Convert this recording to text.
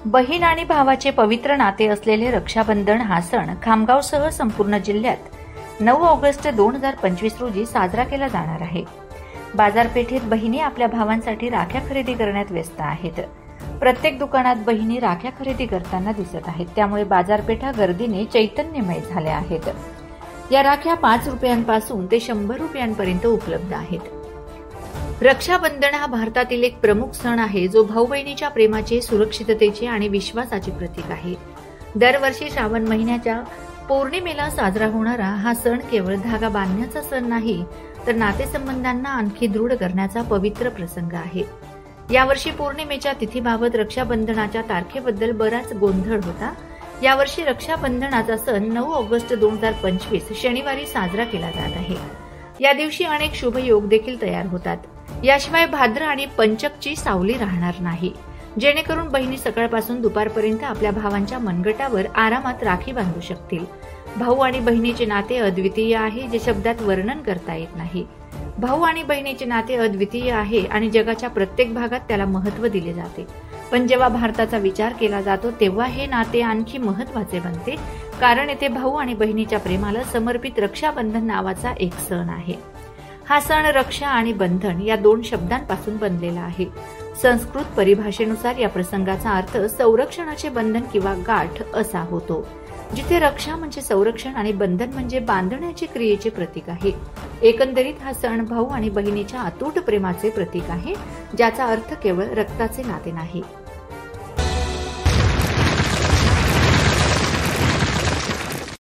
बहीण आणि भावाचे पवित्र नाते असलेले रक्षाबंधन हा सण खामगावसह संपूर्ण जिल्ह्यात 9 ऑगस्ट 2025 रोजी साजरा केला जाणार आहे। बाजारपेठेत बहिणी आपल्या भावांसाठी राख्या खरेदी करण्यात व्यस्त आहेत। प्रत्येक दुकानात बहिणी राख्या खरेदी करताना दिसत आहेत, त्यामुळे बाजारपेठा गर्दीने चैतन्यमय झाल्या आहेत। या राख्या 5 रुपयांपासून ते 100 रुपयांपर्यंत उपलब्ध आहेत। रक्षाबंधन हा भारतातील एक प्रमुख सण आहे, जो भाऊ बहिणीच्या प्रेमाचे, सुरक्षिततेचे आणि विश्वासाचे प्रतीक आहे। दरवर्षी श्रावण महिन्याच्या पौर्णिमेला साजरा होणारा हा सण केवळ धागा बांधण्याचा सण नाही, तर नातेसंबंधांना आणखी दृढ करण्याचा पवित्र प्रसंग आहे। यावर्षी पौर्णिमेच्या तिथीबाबत रक्षाबंधनाच्या तारखेबद्दल बराच गोंधळ होता। यावर्षी रक्षाबंधनाचा सण 9 ऑगस्ट 2025 शनिवारी साजरा केला जात आहे। या दिवशी अनेक शुभ योग देखील तयार होतात। याशिवाय भाद्र आणि पंचकची सावली राहणार नाही, जेणेकरून बहिणी सकाळपासून दुपारपर्यंत आपल्या भावांच्या मनगटावर आरामात राखी बांधू शकतील। भाऊ आणि बहिणीचे नाते अद्वितीय आहे, जे शब्दात वर्णन करता येत नाही। भाऊ आणि बहिणीचे नाते अद्वितीय आहे आणि जगाच्या प्रत्येक भागात त्याला महत्त्व दिले जाते। पण जेव्हा भारताचा विचार केला जातो, तेव्हा हे नाते आणखी महत्त्वाचे बनते, कारण येथे भाऊ आणि बहिणीच्या प्रेमाला समर्पित रक्षाबंधन नावाचा एक सण आहे। हा सण रक्षा आणि बंधन या 2 शब्दांपासून बनलेला आहे। संस्कृत परिभाषेनुसार या प्रसंगाचा अर्थ संरक्षणाचे बंधन किंवा गाठ असा होतो, जिथे रक्षा म्हणजे संरक्षण आणि बंधन म्हणजे बांधण्याचे क्रियेचे प्रतीक आहे। एकंदरीत हा सण भाऊ आणि बहिणीच्या अतूट प्रेमाचे प्रतीक आहे, ज्याचा अर्थ केवळ रक्ताचे नाते नाही।